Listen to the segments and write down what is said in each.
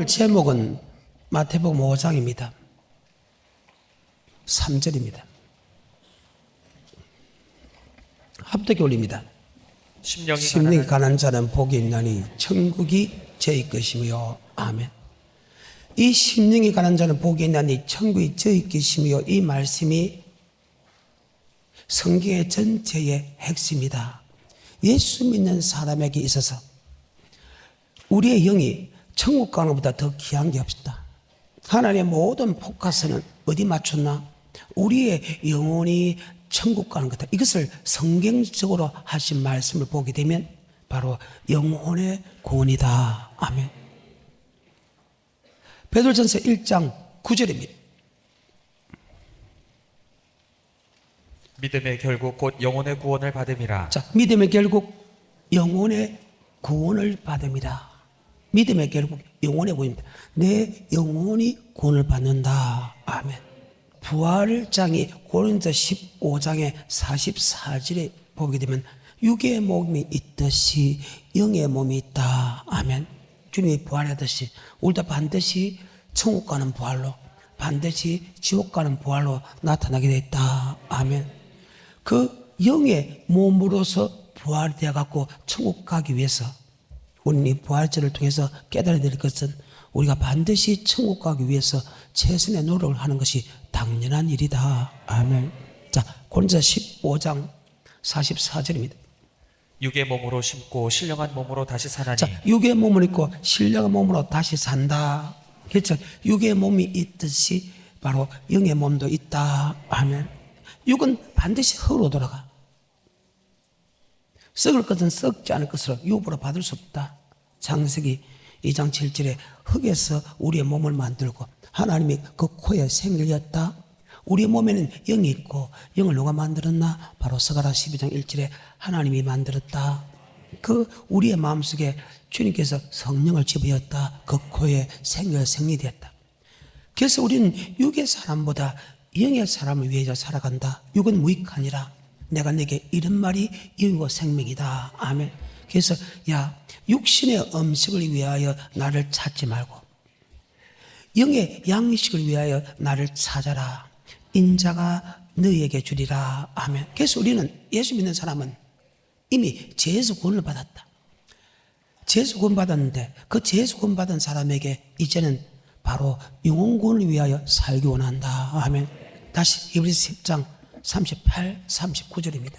오늘 제목은 마태복음 5장입니다. 3절입니다. 합독해 올립니다. 심령이 가난한 자는 복이 있나니 천국이 저희 것이며. 아멘. 이 심령이 가난한 자는 복이 있나니 천국이 저희 것이며, 이 말씀이 성경의 전체의 핵심이다. 예수 믿는 사람에게 있어서 우리의 영이 천국 가는 것보다 더 귀한 게 없다. 하나님의 모든 포커스는 어디 맞췄나? 우리의 영혼이 천국 가는 거다. 이것을 성경적으로 하신 말씀을 보게 되면 바로 영혼의 구원이다. 아멘. 베드로전서 1장 9절입니다. 믿음의 결국 곧 영혼의 구원을 받음이라. 자, 믿음의 결국 영혼의 구원을 받음이라. 믿음의 결국 영혼의 구원입니다. 내 영혼이 구원을 받는다. 아멘. 부활장이 고린도 15장의 44절에 보게 되면 육의 몸이 있듯이 영의 몸이 있다. 아멘. 주님이 부활하듯이 우리도 반드시 천국 가는 부활로, 반드시 지옥 가는 부활로 나타나게 됐다. 아멘. 그 영의 몸으로서 부활되어 갖고 천국 가기 위해서 우리는 이 부활절을 통해서 깨달아야 될 것은 우리가 반드시 천국 가기 위해서 최선의 노력을 하는 것이 당연한 일이다. 아멘. 자, 고린도 15장 44절입니다. 육의 몸으로 심고 신령한 몸으로 다시 사나니. 자, 육의 몸을 입고 신령한 몸으로 다시 산다. 그렇죠? 육의 몸이 있듯이 바로 영의 몸도 있다. 아멘. 육은 반드시 흙으로 돌아가. 썩을 것은 썩지 않을 것으로 유업으로 받을 수 없다. 창세기 2장 7절에 흙에서 우리의 몸을 만들고 하나님이 그 코에 생일이었다. 우리의 몸에는 영이 있고 영을 누가 만들었나? 바로 스가랴 12장 1절에 하나님이 만들었다. 그 우리의 마음속에 주님께서 성령을 집어였다. 그 코에 생일이 되었다. 그래서 우리는 육의 사람보다 영의 사람을 위해서 살아간다. 육은 무익하니라. 내가 내게 이런 말이 영이고 생명이다. 아멘. 그래서 야, 육신의 음식을 위하여 나를 찾지 말고 영의 양식을 위하여 나를 찾아라. 인자가 너희에게 주리라. 아멘. 그래서 우리는 예수 믿는 사람은 이미 죄에서 구원을 받았다. 죄에서 구원 받았는데 그 죄에서 구원 받은 사람에게 이제는 바로 영혼 구원을 위하여 살기 원한다. 아멘. 다시 히브리서 10장 38, 39절입니다.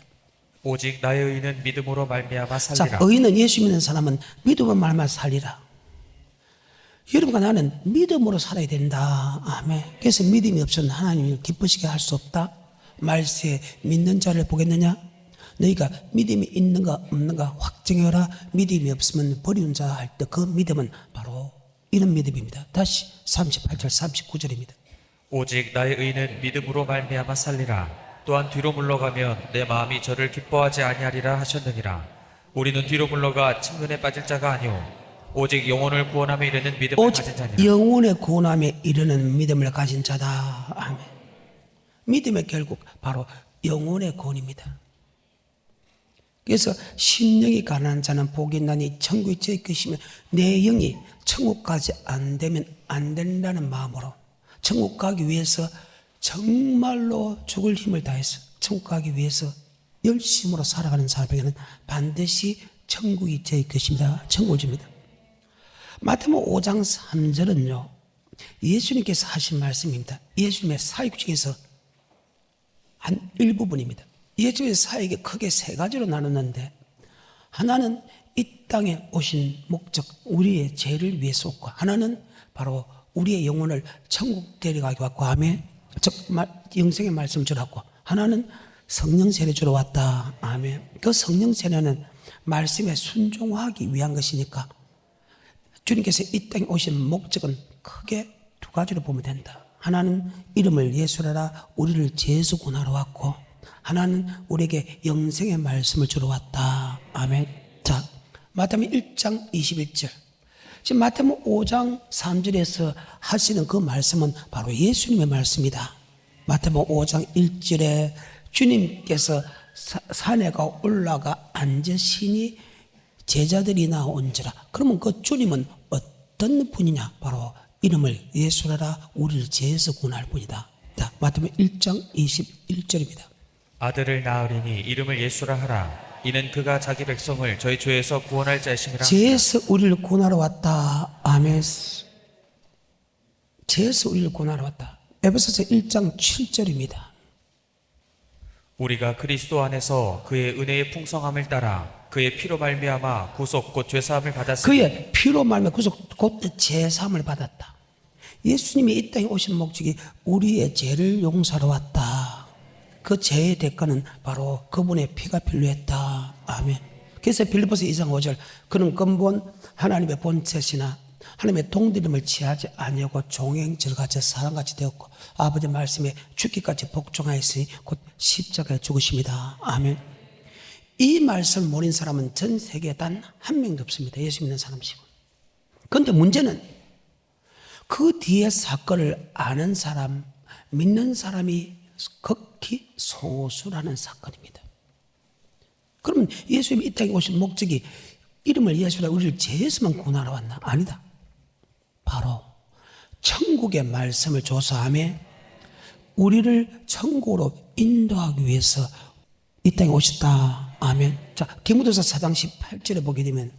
오직 나의 의는 믿음으로 말미암아 자, 살리라. 의는 예수 믿는 사람은 믿음으로 말미암아 살리라. 여러분과 나는 믿음으로 살아야 된다. 아멘. 그래서 믿음이 없으면 하나님을 기쁘시게 할 수 없다. 말세에 믿는 자를 보겠느냐? 너희가 믿음이 있는가 없는가 확증해라. 믿음이 없으면 버리는 자 할 때 그 믿음은 바로 이런 믿음입니다. 다시 38절 39절입니다. 오직 나의 의는 믿음으로 말미암아 살리라. 또한 뒤로 물러가면 내 마음이 저를 기뻐하지 아니하리라 하셨느니라. 우리는 뒤로 물러가 침륜에 빠질 자가 아니오 오직 영혼을 구원함에 이르는 믿음을 가진 자니라. 영혼의 구원함에 이르는 믿음을 가진 자다. 아멘. 믿음의 결국 바로 영혼의 구원입니다. 그래서 심령이 가난한 자는 복이 있나니 천국이 저희 것이며, 내 영이 천국까지 안 되면 안 된다는 마음으로 천국 가기 위해서 정말로 죽을 힘을 다해서 천국 가기 위해서 열심으로 살아가는 사람에게는 반드시 천국이 저희 것입니다. 천국을 줍니다. 마태복음 5장 3절은요 예수님께서 하신 말씀입니다. 예수님의 사역 중에서 한 일부분입니다. 예수님의 사역이 크게 세 가지로 나눴는데, 하나는 이 땅에 오신 목적, 우리의 죄를 위해서 왔고, 하나는 바로 우리의 영혼을 천국 데려가기 왔고, 아멘. 즉 영생의 말씀 주러 왔고, 하나는 성령 세례 주러 왔다. 아멘. 그 성령 세례는 말씀에 순종하기 위한 것이니까 주님께서 이 땅에 오신 목적은 크게 두 가지로 보면 된다. 하나는 이름을 예수라라 우리를 죄에서 구원하러 왔고, 하나는 우리에게 영생의 말씀을 주러 왔다. 아멘. 자, 마태복음 1장 21절. 지금 마태복음 5장 3절에서 하시는 그 말씀은 바로 예수님의 말씀이다. 마태복음 5장 1절에 주님께서 산에가 올라가 앉으시니 제자들이 나온지라. 그러면 그 주님은 어떤 분이냐? 바로 이름을 예수라라 우리를 죄에서 구원할 분이다. 자, 마태복음 1장 21절입니다. 아들을 낳으리니 이름을 예수라 하라. 이는 그가 자기 백성을 저희 죄에서 구원할 자이심이라. 죄에서 우리를 구원하러 왔다. 아멘. 죄에서 우리를 구원하러 왔다. 에베소서 1장 7절입니다. 우리가 그리스도 안에서 그의 은혜의 풍성함을 따라 그의 피로 말미암아 구속 곧 죄사함을 받았으니 그의 피로 말미암아 구속 곧 죄사함을 받았다. 예수님이 이 땅에 오신 목적이 우리의 죄를 용서하러 왔다. 그 죄의 대가는 바로 그분의 피가 필요했다. 아멘. 그래서 빌립보서 2장 5절 그는 근본 하나님의 본체시나 하나님의 동들임을 취하지 아니하고 종행절같이 사람같이 되었고 아버지 말씀에 죽기까지 복종하였으니 곧 십자가에 죽으십니다. 아멘. 이 말씀을 모르는 사람은 전 세계에 단 한 명도 없습니다. 예수 믿는 사람이시고. 그런데 문제는 그 뒤에 사건을 아는 사람, 믿는 사람이 극히 소수라는 사건입니다. 그러면 예수님이 이 땅에 오신 목적이 이름을 예수라 우리를 죄에서만 구원하러 왔나? 아니다. 바로 천국의 말씀을 조사하며 우리를 천국으로 인도하기 위해서 이 땅에 오셨다. 아멘. 자, 디모데후서 4장 18절에 보게 되면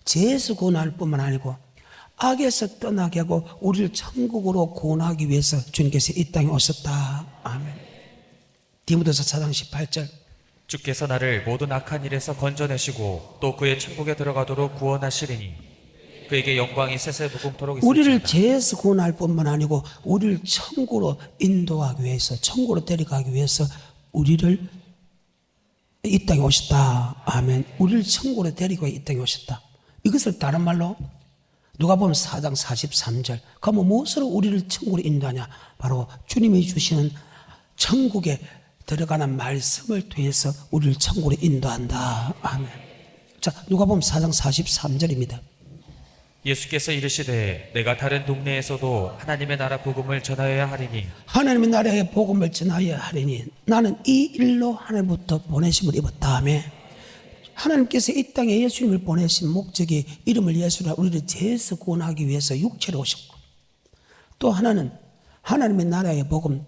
죄에서 구원할 뿐만 아니고 악에서 떠나게 하고 우리를 천국으로 구원하기 위해서 주님께서 이 땅에 오셨다. 아멘. 디모데후서 4장 18절 주께서 나를 모든 악한 일에서 건져내시고 또 그의 천국에 들어가도록 구원하시리니 그에게 영광이 세세 무궁토록 있을지어다. 우리를 죄에서 구원할 뿐만 아니고 우리를 천국으로 인도하기 위해서 천국으로 데려가기 위해서 우리를 이 땅에 오셨다. 아멘. 우리를 천국으로 데리고 이 땅에 오셨다. 이것을 다른 말로 누가복음 4장 43절 그러면 무엇으로 우리를 천국으로 인도하냐? 바로 주님이 주시는 천국에 들어가는 말씀을 통해서 우리를 천국으로 인도한다. 아멘. 자, 누가복음 4장 43절입니다. 예수께서 이르시되 내가 다른 동네에서도 하나님의 나라 복음을 전하여야 하리니 하나님의 나라의 복음을 전하여야 하리니 나는 이 일로 하나님부터 보내심을 입었다 하며 하나님께서 이 땅에 예수님을 보내신 목적이 이름을 예수라 우리를 죄에서 구원하기 위해서 육체로 오셨고 또 하나는 하나님의 나라의 복음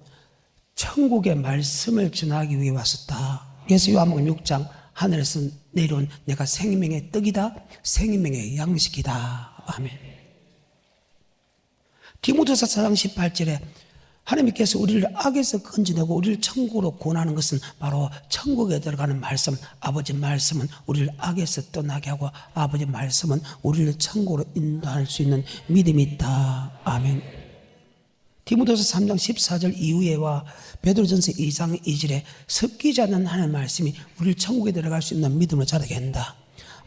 천국의 말씀을 전하기 위해 왔었다. 그래서 요한복음 6장 하늘에서 내려온 내가 생명의 떡이다 생명의 양식이다. 아멘. 디모데후서 4장 18절에 하나님께서 우리를 악에서 건져내고 우리를 천국으로 구원하는 것은 바로 천국에 들어가는 말씀, 아버지 말씀은 우리를 악에서 떠나게 하고 아버지 말씀은 우리를 천국으로 인도할 수 있는 믿음이 있다. 아멘. 디모데후서 3장 14절 이후에와 베드로전서 2장 2절에 섞이지 않는 하나님의 말씀이 우리를 천국에 들어갈 수 있는 믿음으로 자라게 한다.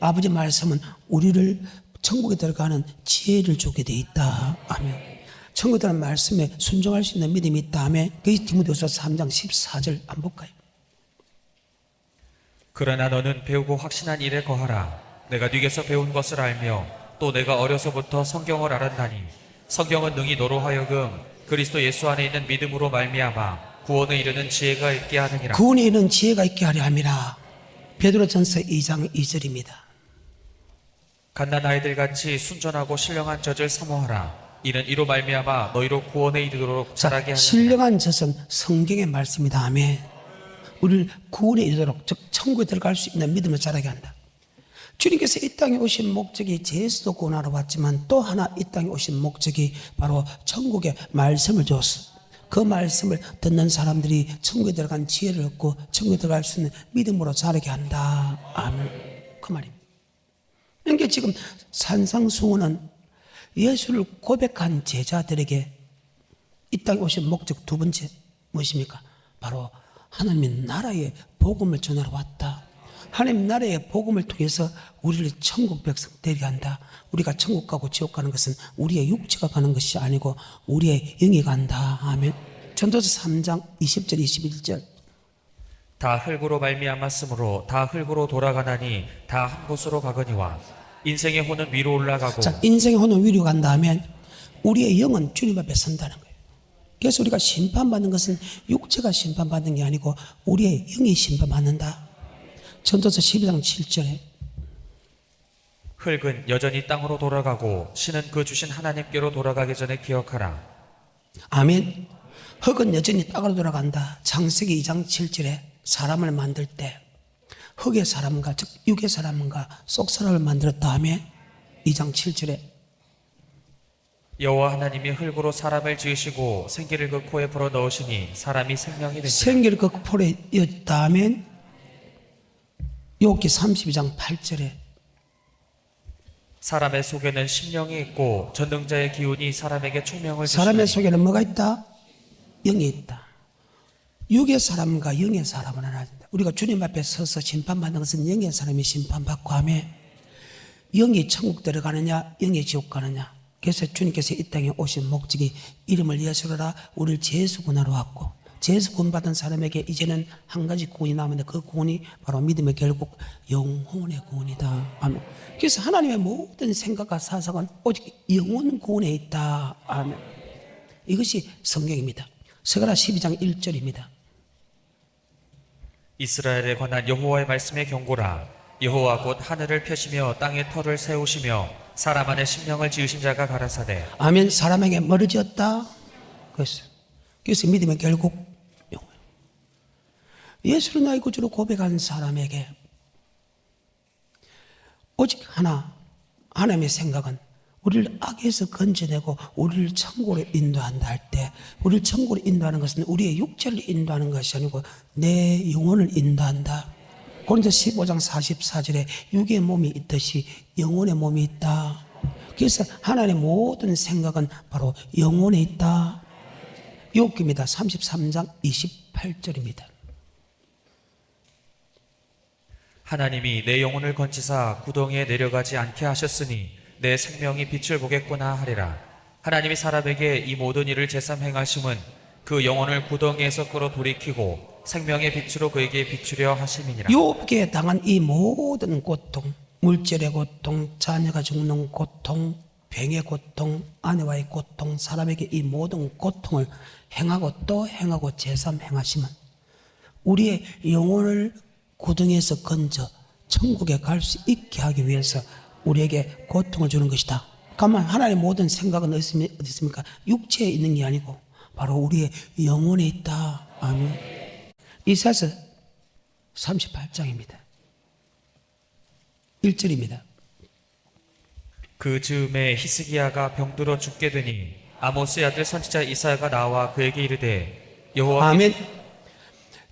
아버지 말씀은 우리를 천국에 들어가는 지혜를 주게 돼 있다. 아멘. 천국에 들어가는 말씀에 순종할 수 있는 믿음이 있다. 아멘. 그게 디모데후서 3장 14절 한번 볼까요? 그러나 너는 배우고 확신한 일에 거하라. 내가 네게서 배운 것을 알며 또 내가 어려서부터 성경을 알았나니 성경은 능히 너로 하여금 그리스도 예수 안에 있는 믿음으로 말미암아 구원에 이르는 지혜가 있게 하느니라. 구원에 이르는 지혜가 있게 하려 함이라. 베드로전서 2장 2절입니다. 갓난 아이들 같이 순전하고 신령한 젖을 사모하라. 이는 이로 말미암아 너희로 구원에 이르도록 자라게 하느니라. 신령한 젖은 성경의 말씀이다. 아멘. 우리를 구원에 이르도록 즉 천국에 들어갈 수 있는 믿음을 자라게 한다. 주님께서 이 땅에 오신 목적이 죄에서도 구원하러 왔지만 또 하나 이 땅에 오신 목적이 바로 천국의 말씀을 줬어. 그 말씀을 듣는 사람들이 천국에 들어간 지혜를 얻고 천국에 들어갈 수 있는 믿음으로 자라게 한다. 아멘. 그 말입니다. 그러니까 지금 산상수훈은 예수를 고백한 제자들에게 이 땅에 오신 목적 두 번째 무엇입니까? 바로 하나님의 나라의 복음을 전하러 왔다. 하나님 나라의 복음을 통해서 우리를 천국 백성 되게 한다. 우리가 천국 가고 지옥 가는 것은 우리의 육체가 가는 것이 아니고 우리의 영이 간다. 아멘. 전도서 3장 20절 21절 다 흙으로 말미암았으므로 다 흙으로 돌아가나니 다 한 곳으로 가거니와 인생의 혼은 위로 올라가고. 자, 인생의 혼은 위로 간다면 우리의 영은 주님 앞에 선다는 거예요. 그래서 우리가 심판받는 것은 육체가 심판받는 게 아니고 우리의 영이 심판받는다. 전도서 12장 7절에 흙은 여전히 땅으로 돌아가고 신은 그 주신 하나님께로 돌아가기 전에 기억하라. 아멘. 흙은 여전히 땅으로 돌아간다. 창세기 2장 7절에 사람을 만들 때 흙의 사람과 즉 육의 사람과 속 사람을 만들었다 하면 2장 7절에 여호와 하나님이 흙으로 사람을 지으시고 생기를 그 코에 불어 넣으시니 사람이 생명이 되니라. 생기를 그 폴에 이었다 하면 욥기 32장 8절에 사람의 속에는 심령이 있고 전능자의 기운이 사람에게 총명을 주시니 사람의 속에는 뭐가 있다? 영이 있다. 육의 사람과 영의 사람은 하나 된다. 우리가 주님 앞에 서서 심판받는 것은 영의 사람이 심판받고 하며 영이 천국 들어가느냐 영이 지옥 가느냐. 그래서 주님께서 이 땅에 오신 목적이 이름을 예수로라 우리를 죄수군하러 왔고 죄수군 받은 사람에게 이제는 한 가지 구원이 남았는데 그 구원이 바로 믿음의 결국 영혼의 구원이다. 아멘. 그래서 하나님의 모든 생각과 사상은 오직 영혼 구원에 있다. 아멘. 이것이 성경입니다. 스가랴 12장 1절입니다. 이스라엘에 관한 여호와의 말씀의 경고라. 여호와 곧 하늘을 펴시며 땅에 터를 세우시며 사람 안에 심령을 지으신 자가 가라사대. 아멘. 사람에게 뭐를 지었다? 그래서 믿음의 결국 영혼. 예수를 나의 구주로 고백한 사람에게 오직 하나님의 생각은 우리를 악에서 건져내고 우리를 천국으로 인도한다 할 때 우리를 천국으로 인도하는 것은 우리의 육체를 인도하는 것이 아니고 내 영혼을 인도한다. 고린도 15장 44절에 육의 몸이 있듯이 영혼의 몸이 있다. 그래서 하나님의 모든 생각은 바로 영혼에 있다. 욥기입니다. 33장 28절입니다. 하나님이 내 영혼을 건지사 구덩이에 내려가지 않게 하셨으니 내 생명이 빛을 보겠구나 하리라. 하나님이 사람에게 이 모든 일을 제삼 행하심은 그 영혼을 구덩이에서 끌어 돌이키고 생명의 빛으로 그에게 비추려 하심이니라. 욥기에 당한 이 모든 고통, 물질의 고통, 자녀가 죽는 고통, 병의 고통, 아내와의 고통, 사람에게 이 모든 고통을 행하고 또 행하고 제삼 행하심은 우리의 영혼을 구덩이에서 건져 천국에 갈 수 있게 하기 위해서 우리에게 고통을 주는 것이다. 가만 하나님의 모든 생각은 어디 있습니까? 육체에 있는 게 아니고 바로 우리의 영혼에 있다. 아멘. 이사야서 38장입니다. 1절입니다. 그 즈음에 히스기야가 병들어 죽게 되니 아모스의 아들 선지자 이사야가 나와 그에게 이르되 여호와 아멘.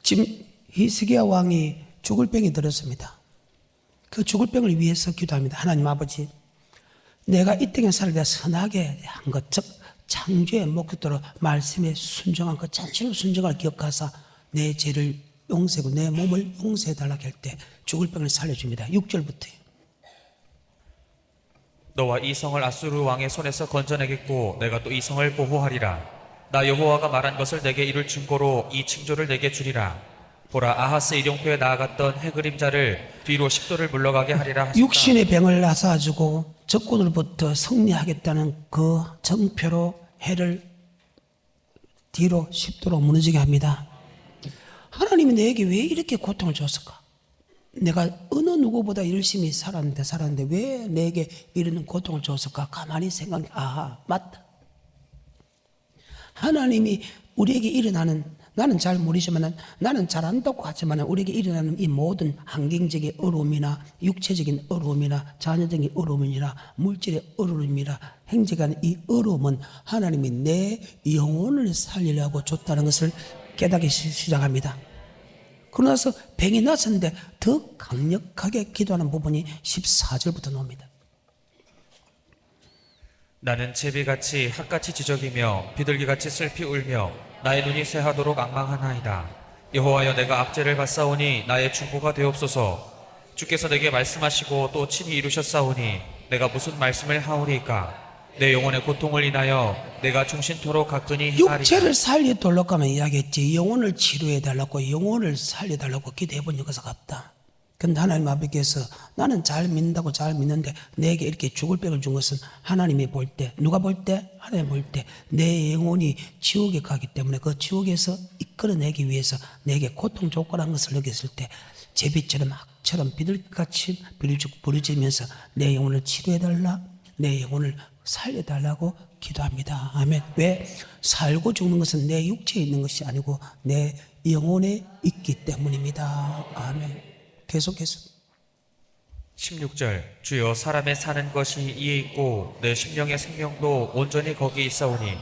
지금 히스기야 왕이 죽을 병이 들었습니다. 그 죽을 병을 위해서 기도합니다. 하나님 아버지, 내가 이 땅에 살다 선하게 한 것, 즉 창조의 목적대로 말씀에 순종한 그 잔실로 순종을 기억하사 내 죄를 용서하고 내 몸을 용서해달라고 할 때 죽을 병을 살려줍니다. 6절부터 너와 이 성을 아수르 왕의 손에서 건져내겠고 내가 또 이 성을 보호하리라. 나 여호와가 말한 것을 내게 이룰 증거로 이 징조를 내게 주리라. 보라, 아하스 일용토에 나아갔던 해그림자를 뒤로 10도를 물러가게 하리라 하셨다. 육신의 병을 나사주고 적군으로부터 승리하겠다는 그 정표로 해를 뒤로 10도로 무너지게 합니다. 하나님이 내게 왜 이렇게 고통을 줬을까? 내가 어느 누구보다 열심히 살았는데 왜 내게 이런 고통을 줬을까? 가만히 생각해. 아, 맞다. 하나님이 우리에게 일어나는, 나는 잘 모르지만 나는 잘한다고 하지만 우리에게 일어나는 이 모든 환경적인 어려움이나 육체적인 어려움이나 자녀적인 어려움이나 물질의 어려움이나 행적하는 이 어려움은 하나님이 내 영혼을 살리려고 줬다는 것을 깨닫기 시작합니다. 그러고 나서 병이 났었는데 더 강력하게 기도하는 부분이 14절부터 나옵니다. 나는 제비같이 핫같이 지저귀며 비둘기같이 슬피 울며 나의 눈이 쇠하도록 앙망하나이다. 여호와여, 내가 압제를 받사오니 나의 중보가 되옵소서. 주께서 내게 말씀하시고 또 친히 이루셨사오니 내가 무슨 말씀을 하오리이까. 내 영혼의 고통을 인하여 내가 종신토록 가끈히 행하리이다. 육체를 살려달라고 하면 이야기했지 영혼을 치료해달라고 영혼을 살려달라고 기도해본 적은 없다. 근데 하나님 아버지께서 나는 잘 믿는다고 잘 믿는데 내게 이렇게 죽을 병을 준 것은 하나님이 볼 때, 누가 볼 때? 하나님 볼 때 내 영혼이 지옥에 가기 때문에 그 지옥에서 이끌어내기 위해서 내게 고통 줬거라는 것을 느꼈을 때 제비처럼 독처럼 비둘기같이 부르짖으면서 내 영혼을 치료해달라, 내 영혼을 살려달라고 기도합니다. 아멘. 왜? 살고 죽는 것은 내 육체에 있는 것이 아니고 내 영혼에 있기 때문입니다. 아멘. 계속해서 16절 주여 사람의 사는 것이 이에 있고 내 심령의 생명도 온전히 거기 있사오니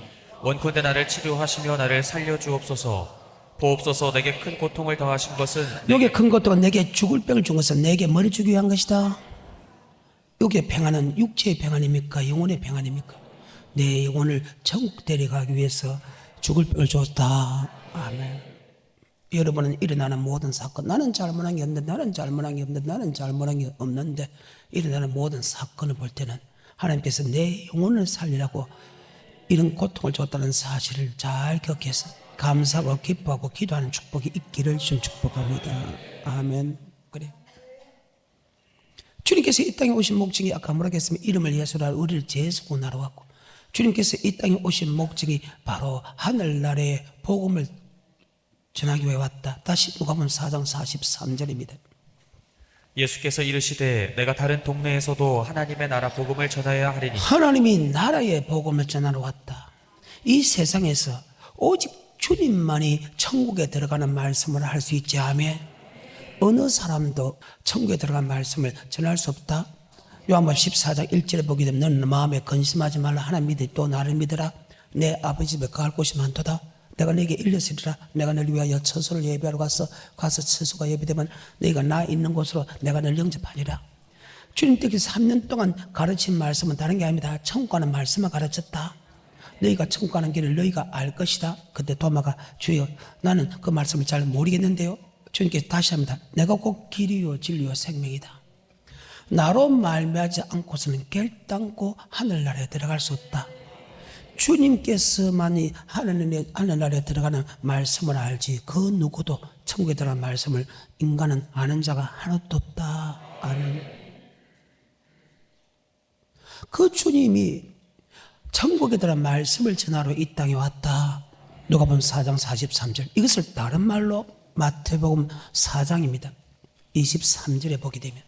원컨대 나를 치료하시며 나를 살려주옵소서. 보옵소서. 내게 큰 고통을 더하신 것은 여기에 큰 고통은 내게 죽을 병을 준 것은 내게 머리 주기 위한 것이다. 여기에 평안은 육체의 평안입니까? 영혼의 평안입니까? 내 영혼을 천국 데려가기 위해서 죽을 병을 줬다. 아멘. 여러분은 일어나는 모든 사건, 나는 잘못한 게 없는데, 나는 잘못한 게 없는데, 나는 잘못한 게 없는데, 일어나는 모든 사건을 볼 때는 하나님께서 내 영혼을 살리라고 이런 고통을 줬다는 사실을 잘 기억해서 감사하고 기뻐하고 기도하는 축복이 있기를 좀 축복합니다. 아멘. 그래. 주님께서 이 땅에 오신 목적이 아까 뭐라고 했으면 이름을 예수라 우리를 제수고 나라왔고, 주님께서 이 땅에 오신 목적이 바로 하늘나라의 복음을 전하기 위해 왔다. 다시 누가복음 4장 43절입니다. 예수께서 이르시되 내가 다른 동네에서도 하나님의 나라 복음을 전하여야 하리니 하나님이 나라의 복음을 전하러 왔다. 이 세상에서 오직 주님만이 천국에 들어가는 말씀을 할 수 있지. 아멘. 어느 사람도 천국에 들어간 말씀을 전할 수 없다. 요한복음 14장 1절에 보게 되면 너는 마음에 근심하지 말라. 하나님 믿으니 또 나를 믿으라. 내 아버지 집에 가할 곳이 많도다. 내가 너에게 일렀으리라. 내가 너를 위하여 처소를 예비하러 가서 처소가 예비되면 너희가 나 있는 곳으로 내가 너를 영접하리라. 주님께서 3년 동안 가르친 말씀은 다른 게 아닙니다. 천국 가는 말씀을 가르쳤다. 너희가 천국 가는 길을 너희가 알 것이다. 그때 도마가 주여 나는 그 말씀을 잘 모르겠는데요. 주님께서 다시 합니다. 내가 곧 길이요 진리요 생명이다. 나로 말미암지 않고서는 결단코 하늘나라에 들어갈 수 없다. 주님께서만이 하늘나라에 들어가는 말씀을 알지 그 누구도 천국에 들어가는 말씀을 인간은 아는 자가 하나도 없다. 아멘. 그 주님이 천국에 들어가는 말씀을 전하러 이 땅에 왔다. 누가복음 4장 43절. 이것을 다른 말로 마태복음 4장입니다. 23절에 보게 되면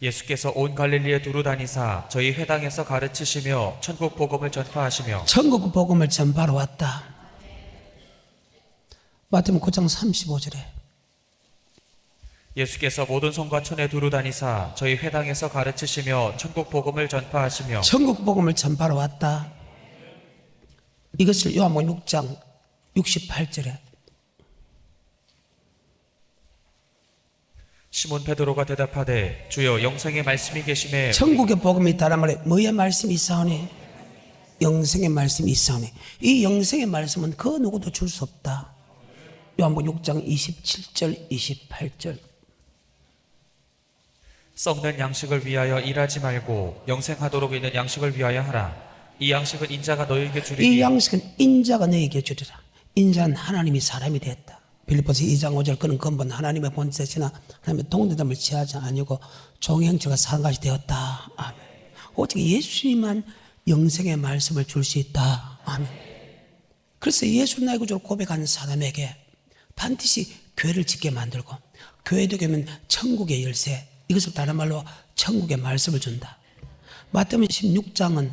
예수께서 온 갈릴리에 두루 다니사 저희 회당에서 가르치시며 천국 복음을 전파하시며 천국 복음을 전파하러 왔다. 마태복음 9장 35절에 예수께서 모든 성과 촌에 두루 다니사 저희 회당에서 가르치시며 천국 복음을 전파하시며 천국 복음을 전파하러 왔다. 이것을 요한복음 6장 68절에 시몬 베드로가 대답하되 주여 영생의 말씀이 계심에 천국의 복음이 있다란 말에 뭐의 말씀이 있사오니? 영생의 말씀이 있사오니 이 영생의 말씀은 그 누구도 줄 수 없다. 요한복음 6장 27절 28절 썩는 양식을 위하여 일하지 말고 영생하도록 있는 양식을 위하여 하라. 이 양식은 인자가 너희에게 주리니 이 양식은 인자가 너에게 주리라. 인자는 하나님이 사람이 됐다. 빌립보서 2장 5절 그는 근본 하나님의 본체시나 하나님의 동등됨을 취하지 아니고 종의 형체가 사람같이 되었다. 아멘. 오직 예수님만 영생의 말씀을 줄 수 있다. 아멘. 그래서 예수 나의 구주로 고백하는 사람에게 반드시 교회를 짓게 만들고 교회 되면 천국의 열쇠, 이것을 다른 말로 천국의 말씀을 준다. 마태복음 16장은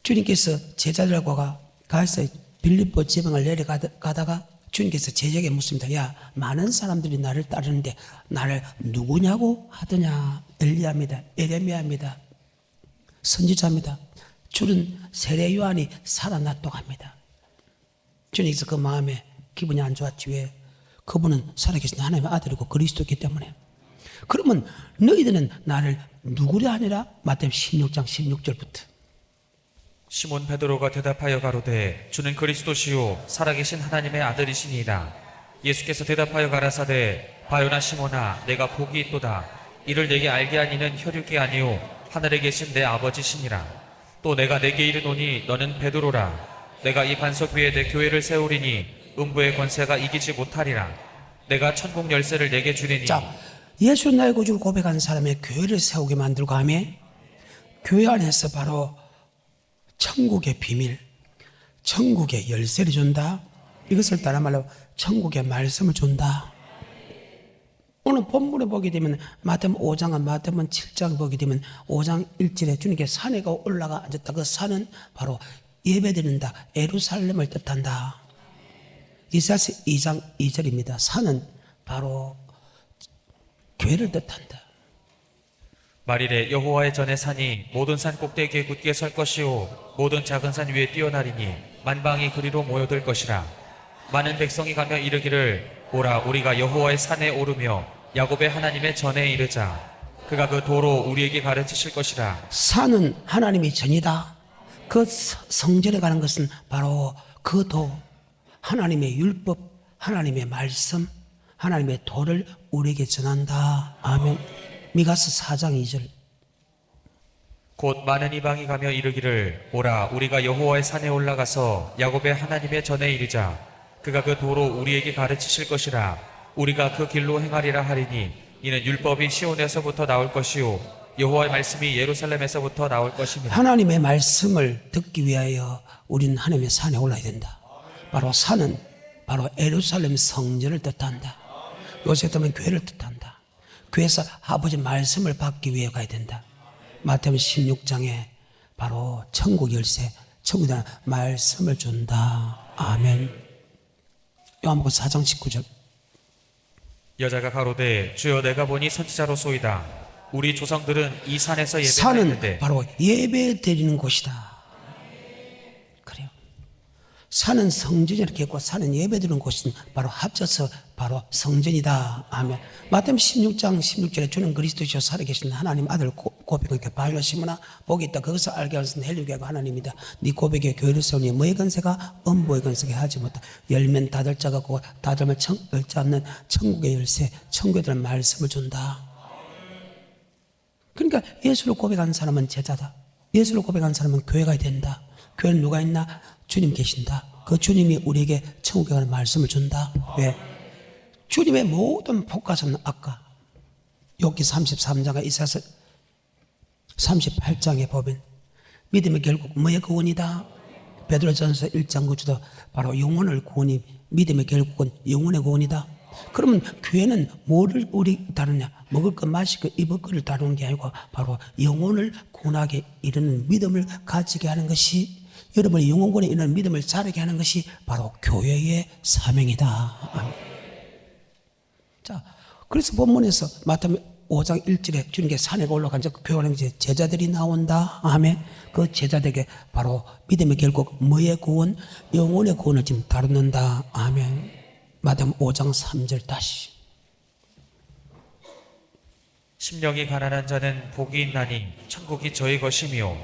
주님께서 제자들과 가서 빌립보 지방을 내려가다가 주님께서 제자에게 묻습니다. 야, 많은 사람들이 나를 따르는데 나를 누구냐고 하더냐. 엘리야입니다. 에레미야입니다. 선지자입니다. 줄은 세례 요한이 살아났다고 합니다. 주님께서 그 마음에 기분이 안 좋았지. 왜? 그분은 살아계신 하나님의 아들이고 그리스도이기 때문에. 그러면 너희들은 나를 누구라 하니라? 마태복음 16장 16절부터 시몬 베드로가 대답하여 가로되 주는 그리스도시요 살아계신 하나님의 아들이시니이다. 예수께서 대답하여 가라사대 바요나 시몬아 내가 복이 있도다. 이를 내게 알게 하니는 혈육이 아니요 하늘에 계신 내 아버지시니라. 또 내가 내게 이르노니 너는 베드로라. 내가 이 반석 위에 내 교회를 세우리니 음부의 권세가 이기지 못하리라. 내가 천국 열쇠를 내게 주리니. 자, 예수 나의 구주를 고백하는 사람의 교회를 세우게 만들고 하며 교회 안에서 바로 천국의 비밀, 천국의 열쇠를 준다. 이것을 다른 말로 천국의 말씀을 준다. 오늘 본문에 보게 되면 마태복음 5장과 마태복음 7장 보게 되면 5장 1절에 주님께 산에 올라가 앉았다. 그 산은 바로 예배드린다, 예루살렘을 뜻한다. 이사야서 2장 2절입니다. 산은 바로 교회를 뜻한다. 말일에 여호와의 전에 산이 모든 산 꼭대기에 굳게 설 것이요 모든 작은 산 위에 뛰어나리니 만방이 그리로 모여들 것이라. 많은 백성이 가며 이르기를 오라 우리가 여호와의 산에 오르며 야곱의 하나님의 전에 이르자. 그가 그 도로 우리에게 가르치실 것이라. 산은 하나님의 전이다. 그 성전에 가는 것은 바로 그 도, 하나님의 율법, 하나님의 말씀, 하나님의 도를 우리에게 전한다. 아멘. 미가서 4장 2절. 곧 많은 이방이 가며 이르기를 오라 우리가 여호와의 산에 올라가서 야곱의 하나님의 전에 이르자. 그가 그 도로 우리에게 가르치실 것이라. 우리가 그 길로 행하리라 하리니 이는 율법이 시온에서부터 나올 것이요 여호와의 말씀이 예루살렘에서부터 나올 것입니다. 하나님의 말씀을 듣기 위하여 우리는 하나님의 산에 올라야 된다. 바로 산은 바로 예루살렘 성전을 뜻한다. 요새 들으면 교회를 뜻한다. 교회에서 아버지 말씀을 받기 위해 가야 된다. 마태복음 16장에 바로 천국 열쇠, 천국에 말씀을 준다. 아멘. 요한복음 4장 19절. 여자가 가로되 주여 내가 보니 선지자로소이다. 우리 조상들은 이 산에서 산은 예배했는데. 바로 예배 드리는 곳이다. 그래요. 산은 성전이 이렇게 있고 산은 예배 드리는 곳은 바로 합쳐서 바로 성전이다. 아멘. 마태복음 16장 16절에 주는 그리스도시요 살아계신 하나님 아들 고백을 이렇게 바위로 심으나 복이 있다. 그것을 알게 하신 헬류계가 하나님이다. 네 고백에 교회를 세우니 뭐의 건세가 음보의 건세가 하지 못하. 열면 닫을 자가 없고 닫으면 열지 않는 천국의 열쇠, 천국에 말씀을 준다. 그러니까 예수를 고백한 사람은 제자다. 예수를 고백한 사람은 교회가 된다. 교회는 누가 있나? 주님 계신다. 그 주님이 우리에게 천국에 가는 말씀을 준다. 왜? 주님의 모든 복가서는 아까 욥기 33장과 이사야서 38장에 보면 믿음의 결국 뭐의 구원이다? 베드로전서 1장 9절도 바로 영혼을 구원이 믿음의 결국은 영혼의 구원이다. 그러면 교회는 뭐를 우리 다루냐? 먹을 것, 마실 것, 입을 것을 다루는 게 아니고 바로 영혼을 구원하게 이르는 믿음을 가지게 하는 것이, 여러분의 영혼군에 이르는 믿음을 자라게 하는 것이 바로 교회의 사명이다. 자, 그래서 본문에서 마태복음 5장 1절에 주님께 산에 올라간 그 교회는 이제 제자들이 나온다. 아멘. 그 제자들에게 바로 믿음의 결국 뭐의 구원? 영혼의 구원을 지금 다루는다. 아멘. 마태복음 5장 3절 다시. 심령이 가난한 자는 복이 있나니 천국이 저희 것이며.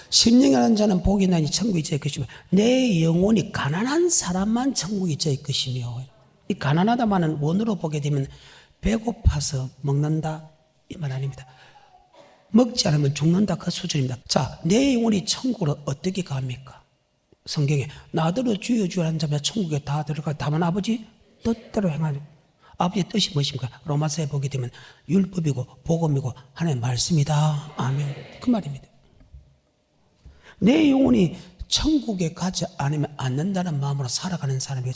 심령이 가난한 자는 복이 있나니 천국이 저희 것이며. 내 영혼이 가난한 사람만 천국이 저희 것이며. 이 가난하다마는 원어로 보게 되면 배고파서 먹는다 이 말 아닙니다. 먹지 않으면 죽는다 그 수준입니다. 자, 내 영혼이 천국으로 어떻게 갑니까? 성경에 나더러 주여 주여 하는 자마다 천국에 다 들어가. 다만 아버지 뜻대로 행하는. 아버지의 뜻이 무엇입니까? 로마서에 보게 되면 율법이고 복음이고 하나님의 말씀이다. 아멘. 그 말입니다. 내 영혼이 천국에 가지 않으면 않는다는 마음으로 살아가는 사람이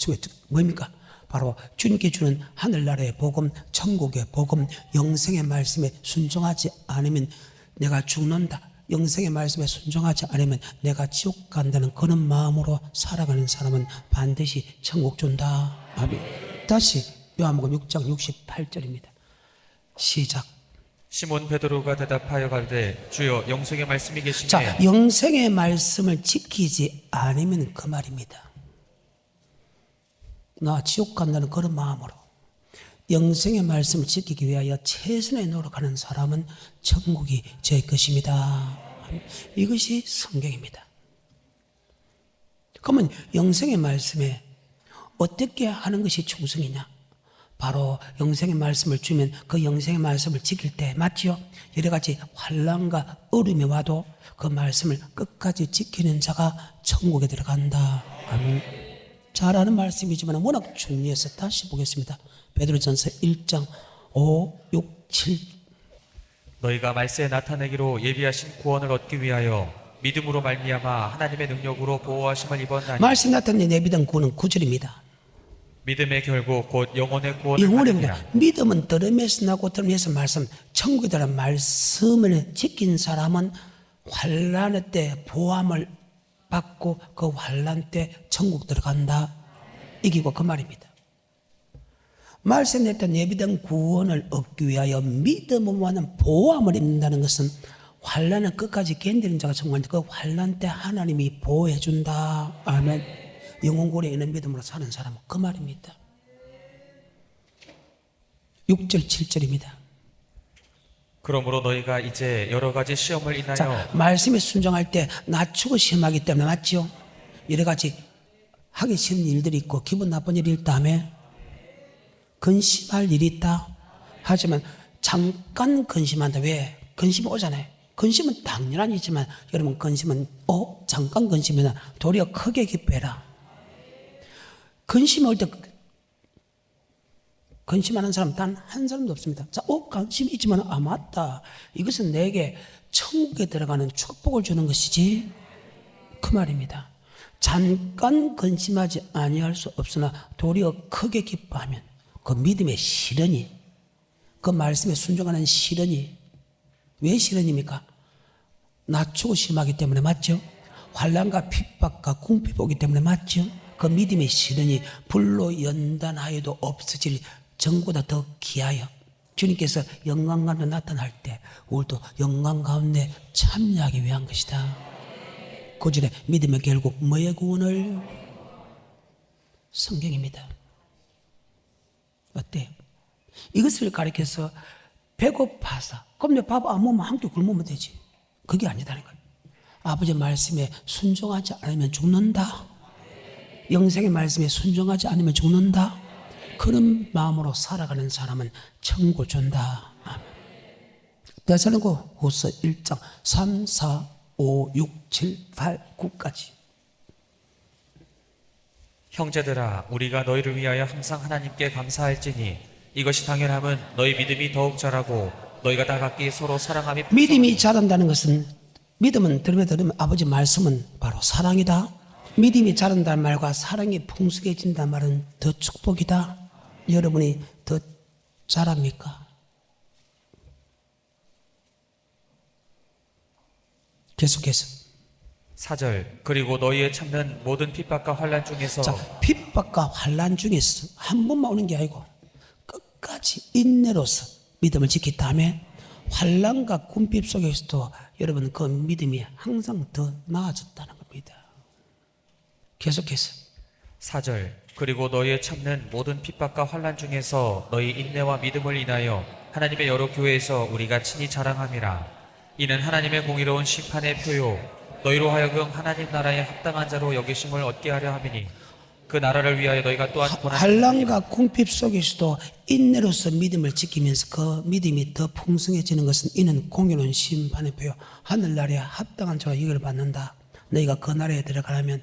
뭡니까? 바로 주님께 주는 하늘나라의 복음, 천국의 복음, 영생의 말씀에 순종하지 않으면 내가 죽는다. 영생의 말씀에 순종하지 않으면 내가 지옥 간다는 그런 마음으로 살아가는 사람은 반드시 천국 준다. 아멘. 다시 요한복음 6장 68절입니다. 시작. 시몬 베드로가 대답하여 가로되 주여 영생의 말씀이 계시네. 자, 영생의 말씀을 지키지 않으면 그 말입니다. 나 지옥 간다는 그런 마음으로 영생의 말씀을 지키기 위하여 최선의 노력하는 사람은 천국이 제 것입니다. 이것이 성경입니다. 그러면 영생의 말씀에 어떻게 하는 것이 충성이냐? 바로 영생의 말씀을 주면 그 영생의 말씀을 지킬 때 맞지요? 여러 가지 환난과 어려움이 와도 그 말씀을 끝까지 지키는 자가 천국에 들어간다. 아멘. 잘 아는 말씀이지만 워낙 중요해서 다시 보겠습니다. 베드로전서 1장 5, 6, 7. 너희가 말세에 나타내기로 예비하신 구원을 얻기 위하여 믿음으로 말미암아 하나님의 능력으로 보호하심을 입었나니. 말씀 나타낸 예비된 구원은 9절입니다. 믿음의 결국 곧 영혼의 구원을 영혼의 받으리라. 구원. 믿음은 들음에서 나고 들음에서 말씀. 천국에 들어간 말씀을 지킨 사람은 환란 때 보함을 받고 그 환란 때 천국 들어간다. 이기고 그 말입니다. 말씀에 했던 예비된 구원을 얻기 위하여 믿음으로만 보호함을 입는다는 것은 환란을 끝까지 견디는 자가 정말 그 환란 때 하나님이 보호해 준다. 아멘. 영혼구원에 있는 믿음으로 사는 사람은 그 말입니다. 6절 7절입니다. 그러므로 너희가 이제 여러 가지 시험을 인하여 자, 말씀에 순종할 때 낮추고 시험하기 때문에 맞죠? 여러 가지 하기 싫은 일들이 있고 기분 나쁜 일이 있다며 근심할 일이 있다. 하지만 잠깐 근심한다. 왜? 근심 오잖아요. 근심은 당연한 일이지만 여러분 근심은 잠깐 근심이나 도리어 크게 기뻐해라. 근심 올 때 근심하는 사람 단 한 사람도 없습니다. 자, 관심 있지만 맞다. 이것은 내게 천국에 들어가는 축복을 주는 것이지. 그 말입니다. 잠깐 근심하지 아니할 수 없으나 도리어 크게 기뻐하면 그 믿음의 실현이, 그 말씀에 순종하는 실현이, 왜 실현입니까? 낮추고 심하기 때문에 맞죠? 환난과 핍박과 궁핍 오기 때문에 맞죠? 그 믿음의 실현이 불로 연단하여도 없어질 전보다 더 귀하여 주님께서 영광 가운데 나타날 때 우리도 영광 가운데 참여하기 위한 것이다. 9절에 믿음의 결국 뭐의 구원을? 성경입니다. 어때요? 이것을 가리켜서 배고파서 그럼 내 밥 안 먹으면 한 끼 굶으면 되지. 그게 아니다는 거예요. 아버지의 말씀에 순종하지 않으면 죽는다. 영생의 말씀에 순종하지 않으면 죽는다. 그런 마음으로 살아가는 사람은 천국을 준다. 데살로니가후서 1장 3, 4, 5, 6, 7, 8, 9까지. 형제들아 우리가 너희를 위하여 항상 하나님께 감사할지니 이것이 당연함은 너희 믿음이 더욱 자라고 너희가 다 각기 서로 사랑함이 믿음이 자란다는 것은 믿음은 들으면 아버지 말씀은 바로 사랑이다. 믿음이 자란다는 말과 사랑이 풍성해진다는 말은 더 축복이다. 여러분이 더 자랍니까? 계속해서 4절 그리고 너희의 참는 모든 핍박과 환난 중에서 자, 핍박과 환난 중에서 한 번만 오는 게 아니고 끝까지 인내로서 믿음을 지켰다면 환난과 궁핍 속에서도 여러분 그 믿음이 항상 더 나아졌다는 겁니다. 계속해서 4절 그리고 너희의 참는 모든 핍박과 환난 중에서 너희 인내와 믿음을 인하여 하나님의 여러 교회에서 우리가 친히 자랑함이라. 이는 하나님의 공의로운 심판의 표요 너희로 하여금 하나님 나라에 합당한 자로 여기심을 얻게 하려 함이니 그 나라를 위하여 너희가 또한 환난과 궁핍 속에서도 인내로서 믿음을 지키면서 그 믿음이 더 풍성해지는 것은 이는 공의로운 심판의 표요 하늘나라에 합당한 자로 여기를 받는다. 너희가 그 나라에 들어가려면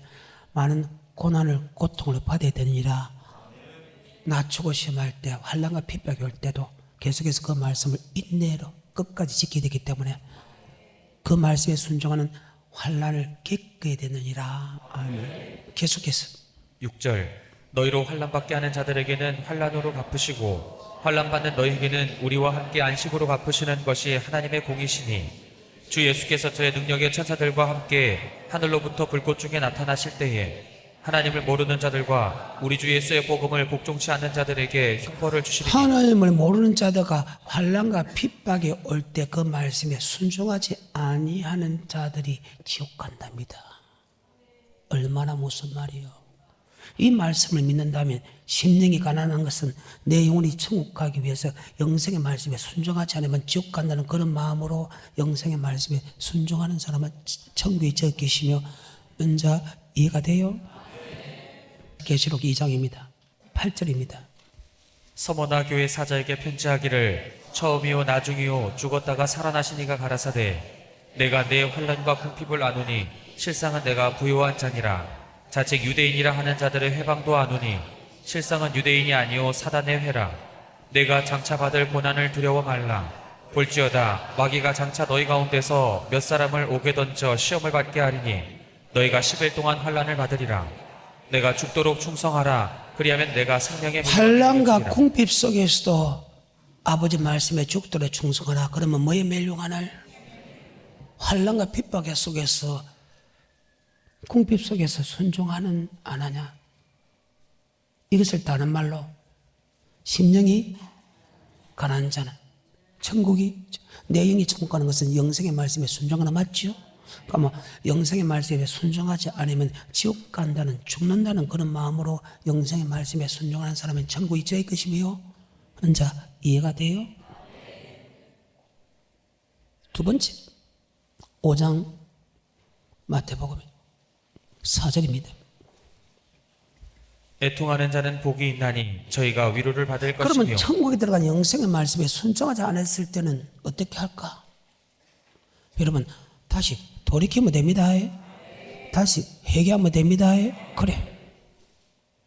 많은 고난을 고통을 받아야 되니라. 낮추고 심할 때 환난과 핍박이 올 때도 계속해서 그 말씀을 인내로 끝까지 지켜야 되기 때문에 그 말씀에 순종하는 환난을 겪어야 되느니라. 아멘. 계속해서 6절 너희로 환난받게 하는 자들에게는 환난으로 갚으시고 환난받는 너희에게는 우리와 함께 안식으로 갚으시는 것이 하나님의 공이시니 주 예수께서 저의 능력의 천사들과 함께 하늘로부터 불꽃 중에 나타나실 때에 하나님을 모르는 자들과 우리 주 예수의 복음을 복종치 않는 자들에게 형벌을 주시리니 하나님을 모르는 자들과 환난과 핍박이 올 때 그 말씀에 순종하지 아니하는 자들이 지옥 간답니다. 얼마나 무슨 말이요. 이 말씀을 믿는다면 심령이 가난한 것은 내 영혼이 천국 가기 위해서 영생의 말씀에 순종하지 않으면 지옥 간다는 그런 마음으로 영생의 말씀에 순종하는 사람은 천국에 저 계시며 은자 이해가 돼요? 계시록 2장입니다. 8절입니다. 서머나 교회 사자에게 편지하기를 처음이요 나중이요 죽었다가 살아나신 이가 가라사대 내가 내 환난과 궁핍을 아노니 실상은 내가 부요한 자니라. 자책 유대인이라 하는 자들의 회방도 아노니 실상은 유대인이 아니요 사단의 회라. 내가 장차 받을 고난을 두려워 말라. 볼지어다 마귀가 장차 너희 가운데서 몇 사람을 옥에 던져 시험을 받게 하리니 너희가 10일 동안 환난을 받으리라. 내가 죽도록 충성하라. 그리하면 내가 생명의 환난과 멸류관을 궁핍 속에서도 아버지 말씀에 죽도록 충성하라. 그러면 뭐의 멸류관을? 환난과 핍박 속에서 궁핍 속에서 순종하는 안 하냐? 이것을 다른 말로 심령이 가난한 자는 천국이, 내 영이 천국 가는 것은 영생의 말씀에 순종하나 맞죠? 그러면 영생의 말씀에 순종하지 않으면 지옥 간다는, 죽는다는 그런 마음으로 영생의 말씀에 순종하는 사람은 천국이 저의 것이며 하는 자 이해가 돼요? 두 번째 5장 마태복음 4절입니다. 애통하는 자는 복이 있나니 저희가 위로를 받을 것이며. 그러면 천국에 들어간 영생의 말씀에 순종하지 않았을 때는 어떻게 할까? 여러분 다시 돌이키면 됩니다. 다시 회개하면 됩니다. 그래,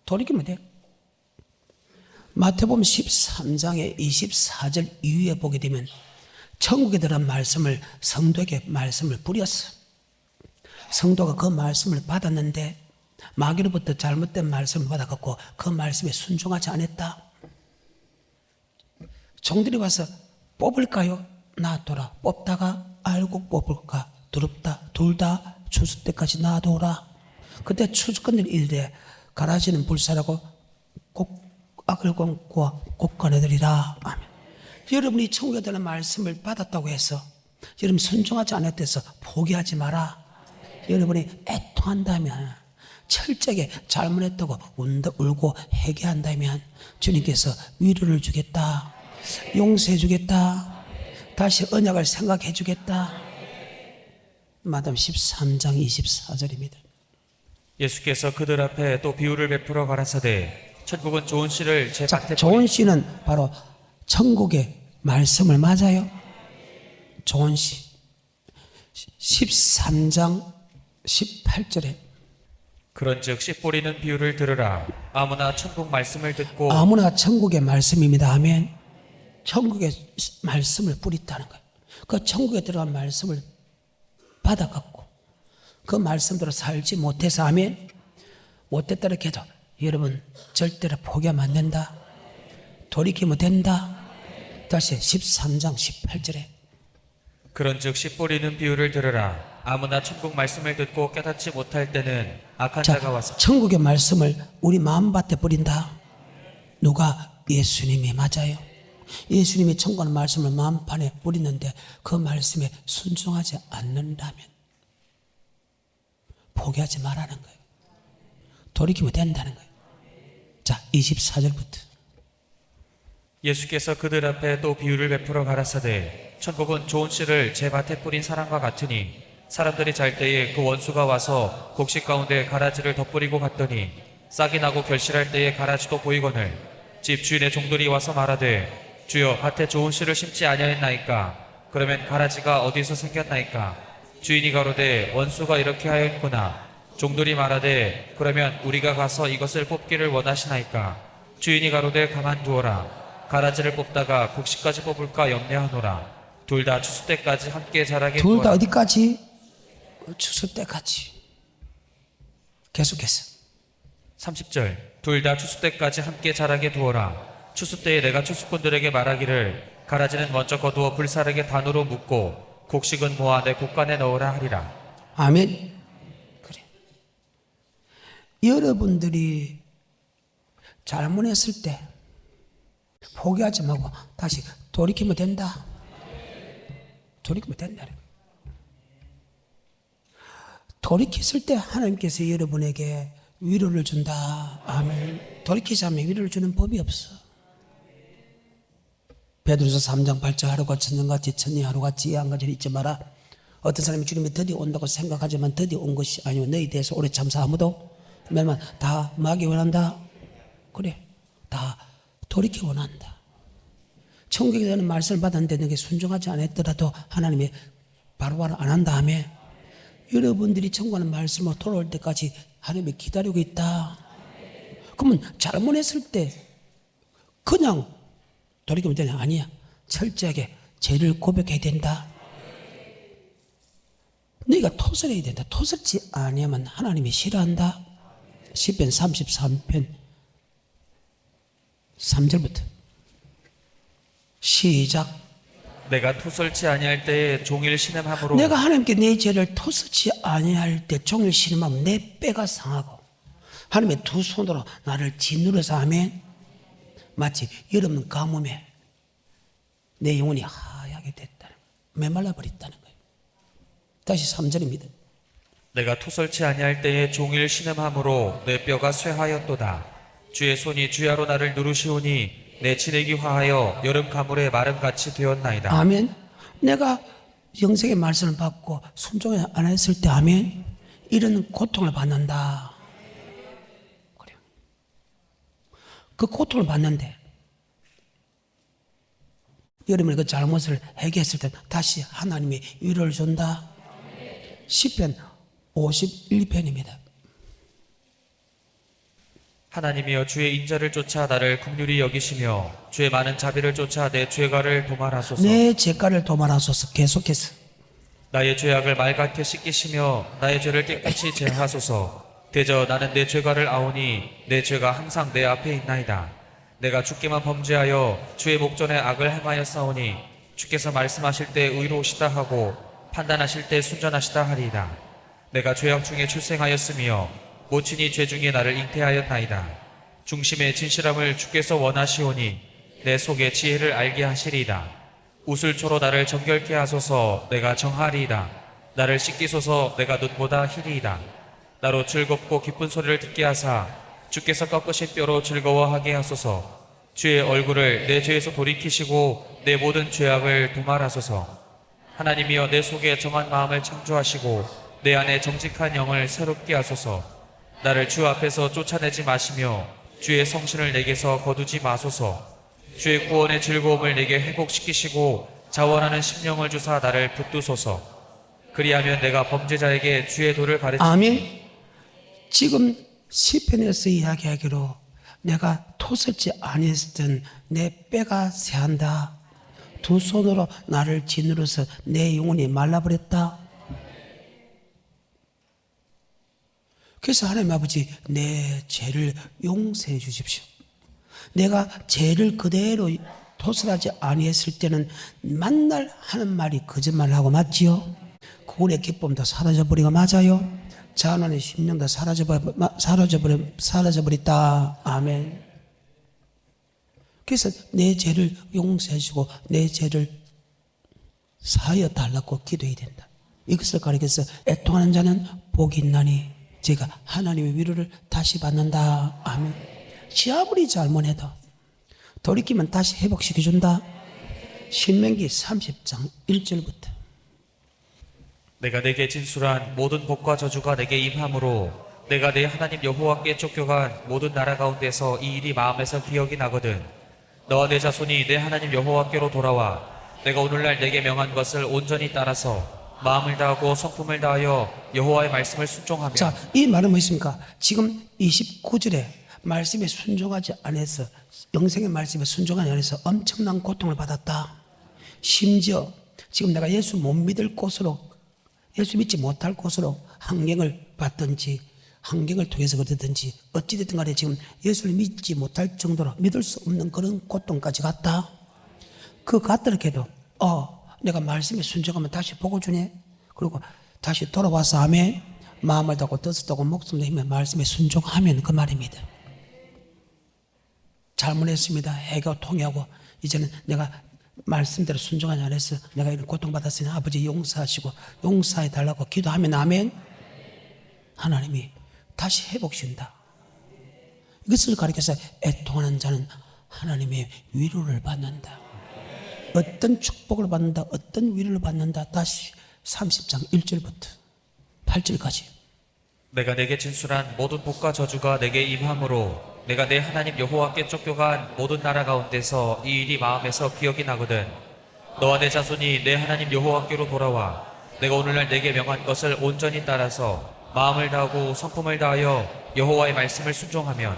돌이키면 돼. 마태복음 13장의 24절 이후에 보게 되면 천국에 들어간 말씀을, 성도에게 말씀을 뿌렸어. 성도가 그 말씀을 받았는데 마귀로부터 잘못된 말씀을 받아갖고 그 말씀에 순종하지 않았다. 종들이 와서 뽑을까요? 놔둬라. 뽑다가 알고 뽑을까? 두렵다. 둘 다 추수 때까지 놔둬라. 그때 추수꾼들 일대 가라지는 불사라고 꼭 악을 공고와 꼭 꺼내드리라. 아멘. 여러분이 천국에 들어간 말씀을 받았다고 해서 여러분 순종하지 않았대서 포기하지 마라. 여러분이 애통한다면, 철저하게 잘못했다고 울고 회개한다면 주님께서 위로를 주겠다, 용서해 주겠다, 다시 언약을 생각해 주겠다. 마태복음 13장 24절입니다. 예수께서 그들 앞에 또 비유를 베풀어 가라사대 천국은 좋은 씨를 제 밭에 좋은 씨는 바로 천국의 말씀을 맞아요. 좋은 씨 13장 18절에 그런즉 씨 뿌리는 비유를 들으라. 아무나 천국 말씀을 듣고. 아무나 천국의 말씀입니다. 아멘. 천국의 말씀을 뿌렸다는 거예요. 그 천국에 들어간 말씀을 받아갖고 그 말씀대로 살지 못해서, 아멘, 못했다 이렇게 해도 여러분 절대로 포기하면 안 된다. 돌이키면 된다. 다시 13장 18절에 그런즉 씨 뿌리는 비유를 들으라. 아무나 천국 말씀을 듣고 깨닫지 못할 때는 악한 자가 와서. 천국의 말씀을 우리 마음밭에 뿌린다. 누가? 예수님이 맞아요. 예수님이 천국의 말씀을 마음판에 뿌리는데 그 말씀에 순종하지 않는다면 포기하지 말라는 거예요. 돌이키면 된다는 거예요. 자, 24절부터 예수께서 그들 앞에 또 비유를 베풀어 가라사대 천국은 좋은 씨를 제 밭에 뿌린 사람과 같으니 사람들이 잘 때에 그 원수가 와서 곡식 가운데 가라지를 덧뿌리고 갔더니 싹이 나고 결실할 때에 가라지도 보이거늘 집 주인의 종들이 와서 말하되 주여 밭에 좋은 씨를 심지 아니하였나이까? 그러면 가라지가 어디서 생겼나이까? 주인이 가로되 원수가 이렇게 하였구나. 종들이 말하되 그러면 우리가 가서 이것을 뽑기를 원하시나이까? 주인이 가로되 가만두어라. 가라지를 뽑다가 곡식까지 뽑을까 염려하노라. 둘 다 추수 때까지 함께 자라게 둘 다 두어라. 어디까지? 추수 때까지. 계속해서 30절 둘 다 추수 때까지 함께 자라게 두어라. 추수 때에 내가 추수꾼들에게 말하기를 가라지는 먼저 거두어 불사르게 단으로 묶고 곡식은 모아 내 곡간에 넣으라 하리라. 아멘. 그래. 여러분들이 잘못했을 때 포기하지 말고 다시 돌이키면 된다. 돌이키면 된다는 거예요. 돌이켰을 때 하나님께서 여러분에게 위로를 준다. 아멘. 돌이키지 않으면 위로를 주는 법이 없어. 베드로서 3장 8절 하루가 천년같이 천리 하루같이 양같이 잊지 마라. 어떤 사람이 주님이 드디어 온다고 생각하지만 드디어 온 것이 아니고 너희 대해서 오래 참사 아무도 멸망 다 마귀 원한다. 그래, 다 돌이켜 원한다. 천국에 대한 말씀을 받았는데 너게 순종하지 않았더라도 하나님이 바로바로 안 한 다음에 여러분들이 청구하는 말씀으로 돌아올 때까지 하나님이 기다리고 있다. 그러면 잘못했을 때 그냥 돌이키면 되냐? 아니야. 철저하게 죄를 고백해야 된다. 너희가 토설해야 된다. 토설지 아니하면 하나님이 싫어한다. 시편 33편 3절부터 시작. 내가 토설치 아니할 때에 종일 신음함으로 내가 하나님께 내 죄를 토스치 아니할 때 종일 신음하면 내 뼈가 상하고 하나님의 두 손으로 나를 짓누려서 하면 마치 여름 가뭄에 내 영혼이 하얗게 됐다는, 메말라 버렸다는 거예요. 다시 3절입니다. 내가 토설치 아니할 때에 종일 신음함으로 내 뼈가 쇠하였도다. 주의 손이 주야로 나를 누르시오니 내 진액이 화하여 여름 가물에 마름같이 되었나이다. 아멘. 내가 영생의 말씀을 받고 순종을 안 했을 때 아멘, 이런 고통을 받는다. 그래요. 그 고통을 받는데 여러분이 그 잘못을 회개했을 때 다시 하나님이 위로를 준다. 시편 51편입니다. 하나님이여 주의 인자를 쫓아 나를 긍휼히 여기시며 주의 많은 자비를 쫓아 내 죄가를 도말하소서. 내 죄가를 도말하소서. 계속해서 나의 죄악을 말같게 씻기시며 나의 죄를 깨끗이 제하소서. 대저 나는 내 죄가를 아오니 내 죄가 항상 내 앞에 있나이다. 내가 주께만 범죄하여 주의 목전에 악을 행하여 싸우니 주께서 말씀하실 때 의로우시다 하고 판단하실 때 순전하시다 하리이다. 내가 죄악 중에 출생하였으며 모친이 죄 중에 나를 잉태하였나이다. 중심의 진실함을 주께서 원하시오니 내 속에 지혜를 알게 하시리이다. 우슬초로 나를 정결케 하소서. 내가 정하리이다. 나를 씻기소서. 내가 눈보다 희리이다. 나로 즐겁고 기쁜 소리를 듣게 하사 주께서 꺾으신 뼈로 즐거워하게 하소서. 주의 얼굴을 내 죄에서 돌이키시고 내 모든 죄악을 도말하소서. 하나님이여 내 속에 정한 마음을 창조하시고 내 안에 정직한 영을 새롭게 하소서. 나를 주 앞에서 쫓아내지 마시며 주의 성신을 내게서 거두지 마소서. 주의 구원의 즐거움을 내게 회복시키시고 자원하는 심령을 주사 나를 붙드소서. 그리하면 내가 범죄자에게 주의 도를 가르치니 아멘. 지금 시편에서 이야기하기로 내가 토설지 아니했던 내 뼈가 새한다. 두 손으로 나를 짓누려서 내 영혼이 말라버렸다. 그래서 하나님 아버지, 내 죄를 용서해 주십시오. 내가 죄를 그대로 토설하지 아니했을 때는 만날 하는 말이 거짓말하고 맞지요? 구원의 기쁨도 사라져버리고 맞아요? 자원의 심령도 사라져버렸다. 아멘. 그래서 내 죄를 용서해 주고 내 죄를 사하여 달라고 기도해야 된다. 이것을 가리켜서 애통하는 자는 복이 있나니 제가 하나님의 위로를 다시 받는다. 아멘. 아무리 잘못해도 돌이키면 다시 회복시켜준다. 신명기 30장 1절부터. 내가 내게 진술한 모든 복과 저주가 내게 임함으로 내가 내 하나님 여호와께 쫓겨간 모든 나라 가운데서 이 일이 마음에서 기억이 나거든. 너와 내 자손이 내 하나님 여호와께로 돌아와 내가 오늘날 내게 명한 것을 온전히 따라서 마음을 다하고 성품을 다하여 여호와의 말씀을 순종하며. 자, 이 말은 무엇입니까? 지금 29절에 말씀에 순종하지 않아서, 영생의 말씀에 순종하지 않아서 엄청난 고통을 받았다. 심지어 지금 내가 예수 못 믿을 곳으로, 예수 믿지 못할 곳으로 환경을 받든지 환경을 통해서 그러든지 어찌됐든 간에 지금 예수를 믿지 못할 정도로 믿을 수 없는 그런 고통까지 갔다. 그 갔더라도 내가 말씀에 순종하면 다시 복을 주네. 그리고 다시 돌아와서 하면 마음을 다고 뜻을 다고 목숨을 힘에 말씀에 순종하면 그 말입니다. 잘못했습니다. 해가 통해하고 이제는 내가 말씀대로 순종하지 않아서 내가 이런 고통받았으니 아버지 용서하시고 용서해 달라고 기도하면 아멘. 하나님이 다시 회복신다. 이것을 가리켜서 애통하는 자는 하나님의 위로를 받는다. 어떤 축복을 받는다, 어떤 위로를 받는다. 다시 30장 1절부터 8절까지. 내가 내게 진술한 모든 복과 저주가 내게 임함으로 내가 내 하나님 여호와께 쫓겨간 모든 나라 가운데서 이 일이 마음에서 기억이 나거든. 너와 내 자손이 내 하나님 여호와께로 돌아와 내가 오늘날 내게 명한 것을 온전히 따라서 마음을 다하고 성품을 다하여 여호와의 말씀을 순종하면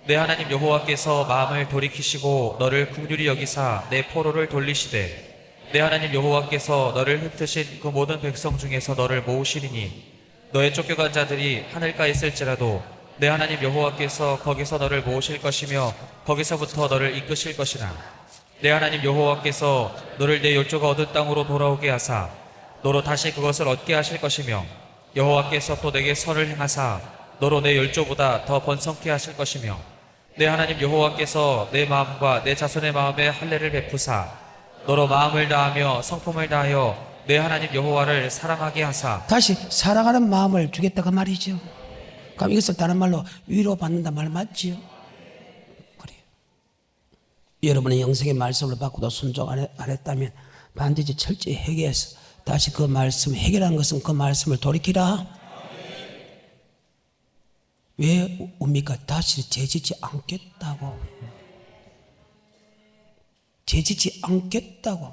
내 하나님 여호와께서 마음을 돌이키시고 너를 긍휼히 여기사 내 포로를 돌리시되 내 하나님 여호와께서 너를 흩으신 그 모든 백성 중에서 너를 모으시리니 너의 쫓겨간 자들이 하늘가에 있을지라도 내 하나님 여호와께서 거기서 너를 모으실 것이며 거기서부터 너를 이끄실 것이라. 내 하나님 여호와께서 너를 내 열조가 얻은 땅으로 돌아오게 하사 너로 다시 그것을 얻게 하실 것이며 여호와께서 또 내게 선을 행하사 너로 내 열조보다 더 번성케 하실 것이며 내 하나님 여호와께서 내 마음과 내 자손의 마음에 할례를 베푸사 너로 마음을 다하며 성품을 다하여 내 하나님 여호와를 사랑하게 하사. 다시 사랑하는 마음을 주겠다가 말이죠. 그럼 이것을 다른 말로 위로받는다 말 맞지요? 그래요. 여러분의 영생의 말씀을 받고도 순종 안 했다면 반드시 철저히 회개해서 다시 그 말씀, 해결하는 것은 그 말씀을 돌이키라. 왜 옵니까? 다시 죄짓지 않겠다고. 죄짓지 않겠다고.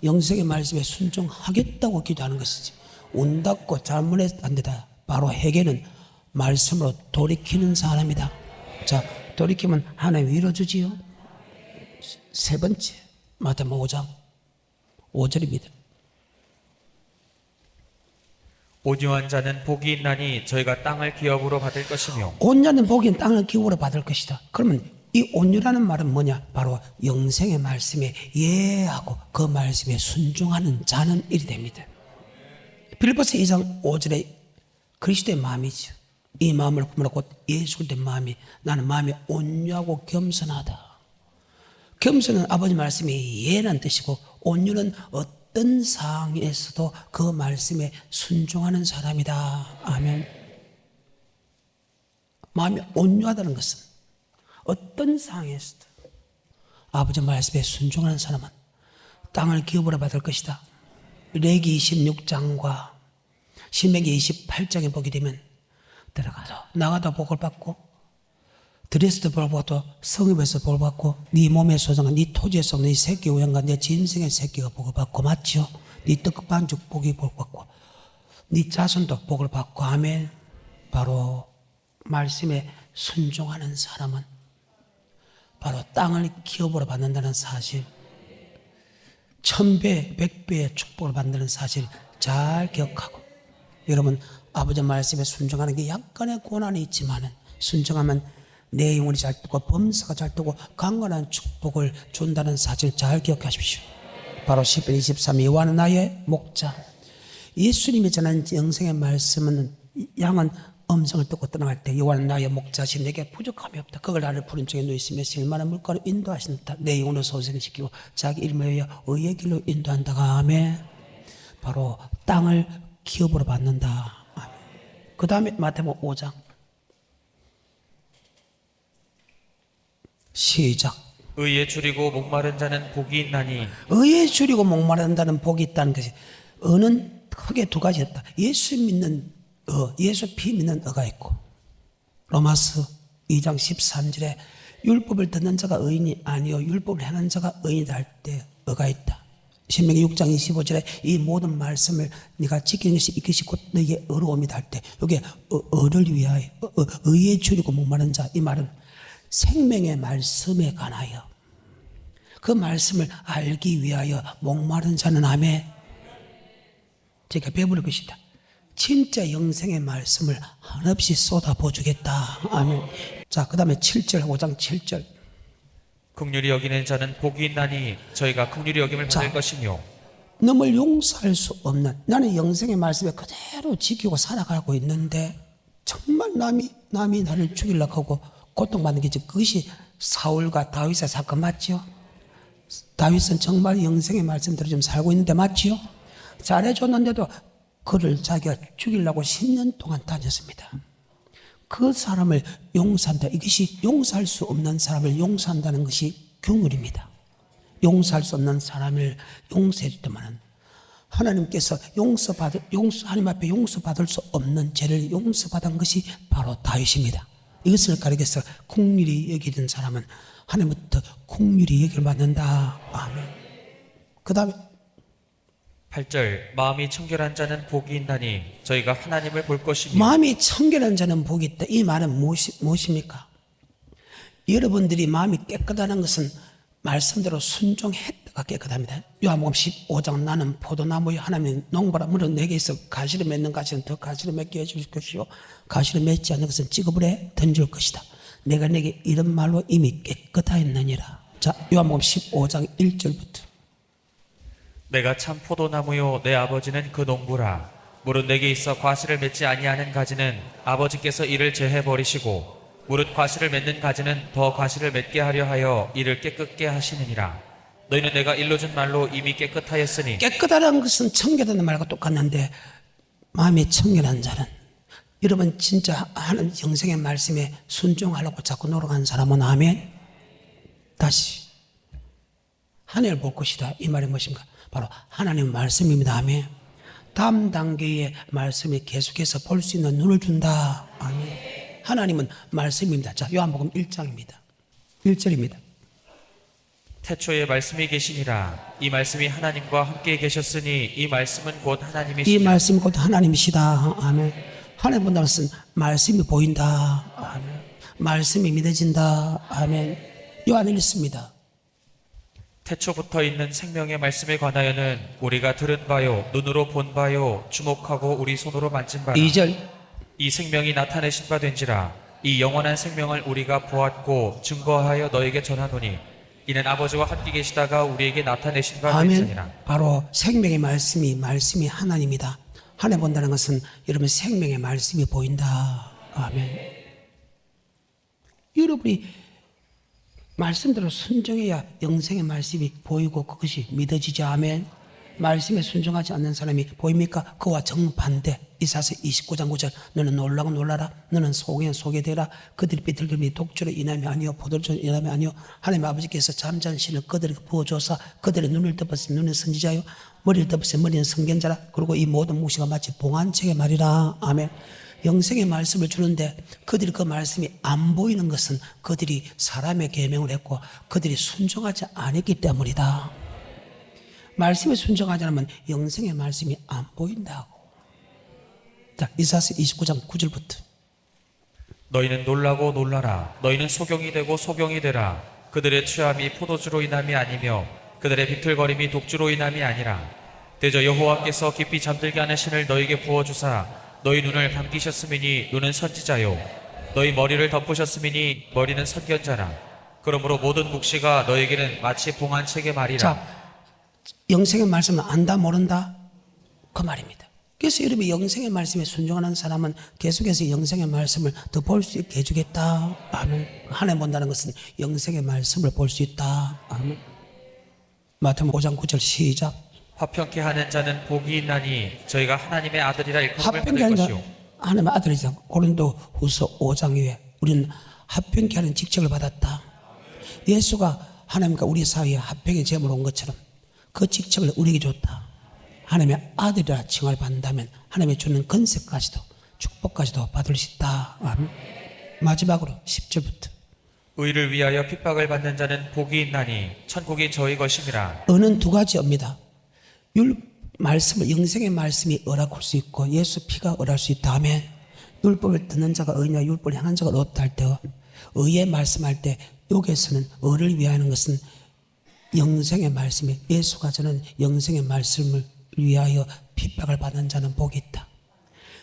영생의 말씀에 순종하겠다고 기도하는 것이지. 온답고 잘못했 안 되다. 바로 회개는 말씀으로 돌이키는 사람이다. 자, 돌이키면 하나님 위로 주지요. 세 번째, 마태복음 5장 5절입니다. 온유한 자는 복이 있나니 저희가 땅을 기업으로 받을 것이며. 온유한 복인 땅을 기업으로 받을 것이다. 그러면 이 온유라는 말은 뭐냐? 바로 영생의 말씀에 예하고 그 말씀에 순종하는 자는 일이 됩니다. 빌립보서 2장 5절에 그리스도의 마음이죠. 이 마음을 품으라 곧 예수 그리스도의 마음이 나는 마음이 온유하고 겸손하다. 겸손은 아버지 말씀이 예라는 뜻이고 온유는 어떤 상황에서도 그 말씀에 순종하는 사람이다. 아멘. 마음이 온유하다는 것은 어떤 상황에서도 아버지 말씀에 순종하는 사람은 땅을 기업으로 받을 것이다. 레기 26장과 신명기 28장에 보게 되면 들어가도 나가도 복을 받고 들에서도 복을 받고 성읍에서 복을 받고 네 몸에 소중한 네 토지에서 네 새끼 우양과 네 짐승의 새끼가 복을 받고 맞죠? 네 떡 반죽 복이 복을 받고 네 자손도 복을 받고 아멘. 바로 말씀에 순종하는 사람은 바로 땅을 기업으로 받는다는 사실, 1000배, 100배의 축복을 받는다는 사실 잘 기억하고, 여러분 아버지 말씀에 순종하는 게 약간의 고난이 있지만은 순종하면 내 영혼이 잘 뜨고 범사가 잘 뜨고 강건한 축복을 준다는 사실 잘 기억하십시오. 바로 10편 23 여호와는 나의 목자. 예수님이 전한 영생의 말씀은 양은 음성을 듣고 떠나갈 때 여호와는 나의 목자시 내게 부족함이 없다. 그걸 나를 푸른 쪽에 누이시며 실만한 물가로 인도하신다. 내 영혼을 소생시키고 자기 이름을 위하여 의의 길로 인도한다가 아멘. 바로 땅을 기업으로 받는다. 아멘. 그 다음에 마태복음 5장 시작. 의에 줄이고 목마른 자는 복이 있나니. 의에 줄이고 목마른다는 복이 있다는 것이 의는 크게 두 가지였다. 예수 믿는 예수 피 믿는 의가 있고, 로마서 2장 13절에 율법을 듣는 자가 의인이 아니요 율법을 행하는 자가 의인이다 할 때 의가 있다. 신명기 6장 25절에 이 모든 말씀을 네가 지키는 것이 이것이 곧 너에게 의로움이다 할 때 여기에 의를 위하여 의에 줄이고 목마른 자, 이 말은 생명의 말씀에 관하여 그 말씀을 알기 위하여 목마른 자는 아멘. 제가 배부를 것이다. 진짜 영생의 말씀을 한없이 쏟아부어주겠다. 아멘. 자, 그 다음에 7절, 5장 7절. 긍휼히 여기는 자는 복이 있나니 저희가 긍휼히 여김을 받을 것이며. 남을 용서할 수 없는, 나는 영생의 말씀에 그대로 지키고 살아가고 있는데 정말 남이 나를 죽이려고 하고 고통받는 게 그것이 사울과 다윗의 사건 맞죠? 다윗은 정말 영생의 말씀대로 좀 살고 있는데 맞죠? 잘해줬는데도 그를 자기가 죽이려고 10년 동안 다녔습니다. 그 사람을 용서한다. 이것이 용서할 수 없는 사람을 용서한다는 것이 긍휼입니다. 용서할 수 없는 사람을 용서해 줬더만은 하나님께서 하나님 앞에 용서받을 수 없는 죄를 용서받은 것이 바로 다윗입니다. 이것을 가리켜서 긍휼히 여기던 사람은 하나님부터 긍휼히 여기를 받는다. 아멘. 그 다음에 8절 마음이 청결한 자는 복이 있나니 저희가 하나님을 볼 것이며. 마음이 청결한 자는 복이 있다. 이 말은 무엇입니까? 여러분들이 마음이 깨끗하다는 것은 말씀대로 순종했다가 깨끗합니다. 요한복음 15장 나는 포도나무의 하나님 농부라 물은 내게 있어 가시를 맺는 가시는 더 가시를 맺게 해줄 것이요 가시를 맺지 않는 것은 찌그불에 던질 것이다. 내가 내게 이런 말로 이미 깨끗하였느니라. 자, 요한복음 15장 1절부터. 내가 참 포도나무요 내 아버지는 그 농부라. 무릇 내게 있어 과실을 맺지 아니하는 가지는 아버지께서 이를 제해 버리시고 무릇 과실을 맺는 가지는 더 과실을 맺게 하려 하여 이를 깨끗게 하시느니라. 너희는 내가 일러준 말로 이미 깨끗하였으니. 깨끗하다는 것은 청결하다는 말과 똑같는데 마음이 청결한 자는, 여러분 진짜 하나님 영생의 말씀에 순종하려고 자꾸 노력하는 사람은 아멘. 다시 하늘을 볼 것이다. 이 말이 무엇입니까? 바로 하나님 말씀입니다. 아멘. 다음 단계의 말씀이 계속해서 볼 수 있는 눈을 준다. 아멘. 하나님은 말씀입니다. 자, 요한복음 1장입니다. 1절입니다. 태초에 말씀이 계시니라. 이 말씀이 하나님과 함께 계셨으니 이 말씀은 곧 이 하나님이시니라. 말씀이 곧 하나님이시다. 아멘. 하나님 본다는 것은 말씀이 보인다. 아멘. 말씀이 믿어진다. 아멘. 요 안에 있습니다. 태초부터 있는 생명의 말씀에 관하여는 우리가 들은 바요 눈으로 본 바요 주목하고 우리 손으로 만진 바라. 2절. 이 생명이 나타내신 바 된지라. 이 영원한 생명을 우리가 보았고 증거하여 너에게 전하노니 이는 아버지와 함께 계시다가 우리에게 나타내신 바 아멘. 된지니라. 바로 생명의 말씀이 하나님이다. 하나님 본다는 것은 여러분 생명의 말씀이 보인다. 아멘. 여러분이 말씀대로 순종해야 영생의 말씀이 보이고 그것이 믿어지지. 아멘. 말씀에 순종하지 않는 사람이 보입니까? 그와 정반대. 이사야서 29장 9절 너는 놀라고 놀라라. 너는 소개되라. 그들이 비틀거림이 독주로 인함이 아니요 포도주로 인함이 아니요 하나님 아버지께서 잠자는 신을 그들에게 부어줘서 그들의 눈을 덮었으면 눈은 선지자요 머리를 덮었으면 머리는 선견자라. 그리고 이 모든 묵시가 마치 봉안책의 말이라. 아멘. 영생의 말씀을 주는데 그들이 그 말씀이 안 보이는 것은 그들이 사람의 계명을 했고 그들이 순종하지 않았기 때문이다. 말씀에 순종하지 않으면 영생의 말씀이 안 보인다고. 자, 이사야서 29장 9절부터. 너희는 놀라고 놀라라. 너희는 소경이 되고 소경이 되라. 그들의 취함이 포도주로 인함이 아니며 그들의 비틀거림이 독주로 인함이 아니라. 대저 여호와께서 깊이 잠들게 하는 신을 너희에게 부어주사 너희 눈을 감기셨음이니 눈은 선지자요 너희 머리를 덮으셨음이니 머리는 선견자라. 그러므로 모든 묵시가 너희에게는 마치 봉안책의 말이라. 자, 영생의 말씀은 안다 모른다 그 말입니다. 그래서 여러분이 영생의 말씀에 순종하는 사람은 계속해서 영생의 말씀을 더 볼 수 있게 해주겠다. 아멘. 하나님 본다는 것은 영생의 말씀을 볼 수 있다. 아멘. 마태복음 5장 9절 시작. 화평케 하는 자는 복이 있나니 저희가 하나님의 아들이라 일컬음을 합평케 받을 하는 자 것이요. 하나님의 아들이자. 고린도후서 5장 이후에 우리는 합평케 하는 직책을 받았다. 예수가 하나님과 우리 사이에 합평의 제물로 온 것처럼 그 직책을 우리에게 줬다. 하나님의 아들이라 칭을 받는다면 하나님의 주는 건세까지도 축복까지도 받을 수 있다. 아멘. 마지막으로 10절부터. 의를 위하여 핍박을 받는 자는 복이 있나니 천국이 저희 것임이라. 의는 두 가지입니다. 말씀을 영생의 말씀이 의라고 할 수 있고 예수 피가 의할 수 있다. 아멘. 율법을 듣는 자가 의냐 율법을 향한 자가 의롭다 할 때 의의 말씀할 때 여기에서는 의를 위하는 것은 영생의 말씀이 예수가 전한 영생의 말씀을 위하여 핍박을 받는 자는 복이 있다.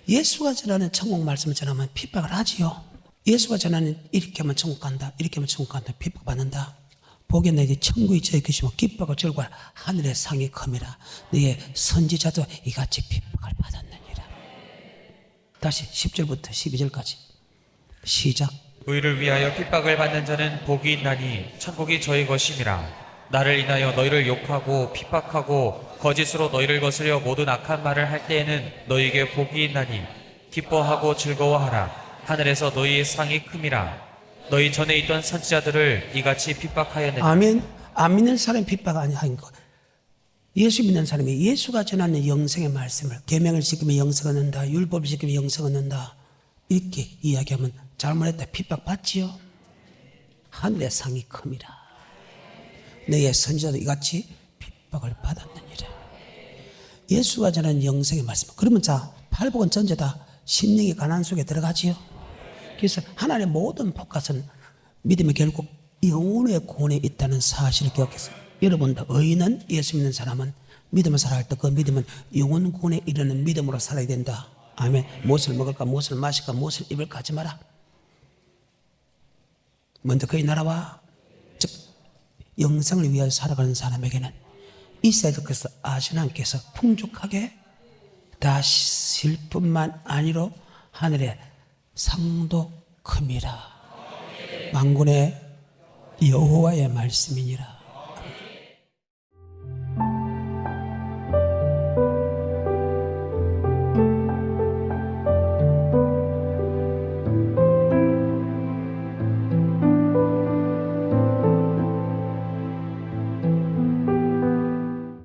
예수가 전하는 천국 말씀을 전하면 핍박을 하지요. 예수가 전하는 이렇게 하면 천국 간다 이렇게 하면 천국 간다 핍박 받는다. 복이 너희 천국이 저희 것이며 기뻐하고 즐거워하라. 하늘의 상이 큼이라. 너의 선지자도 이같이 핍박을 받았느니라. 다시 10절부터 12절까지 시작. 의를 위하여 핍박을 받는 자는 복이 있나니 천국이 저희 것임이라. 나를 인하여 너희를 욕하고 핍박하고 거짓으로 너희를 거스려 모든 악한 말을 할 때에는 너희에게 복이 있나니 기뻐하고 즐거워하라. 하늘에서 너희의 상이 큼이라. 너희 전에 있던 선지자들을 이같이 핍박하였느니라. 아멘. 안 믿는 사람이 핍박 아니한 것. 예수 믿는 사람이 예수가 전하는 영생의 말씀을 계명을 지키면 영생 얻는다. 율법을 지키면 영생 얻는다. 이렇게 이야기하면 잘못했다 핍박 받지요. 하늘의 상이 큼이라. 너의 선지자도 이같이 핍박을 받았느니라. 예수가 전하는 영생의 말씀. 그러면 자, 팔복은 전체 다 심령이 가난 속에 들어가지요. 그래서 하나님의 모든 복갓은 믿음의 결국 영혼의 구원에 있다는 사실을 기억했어요. 여러분도 의인은, 예수 믿는 사람은 믿음을 살아갈 때 그 믿음은 영혼 구원에 이르는 믿음으로 살아야 된다. 아멘. 무엇을 먹을까, 무엇을 마실까, 무엇을 입을까 하지 마라. 먼저 그의 나라와, 즉 영생을 위하여 살아가는 사람에게는 이스라엘께서 아시나님께서 풍족하게 다 실 뿐만 아니로 하늘의 상도 큼이라. 만군의 여호와의 말씀이니라.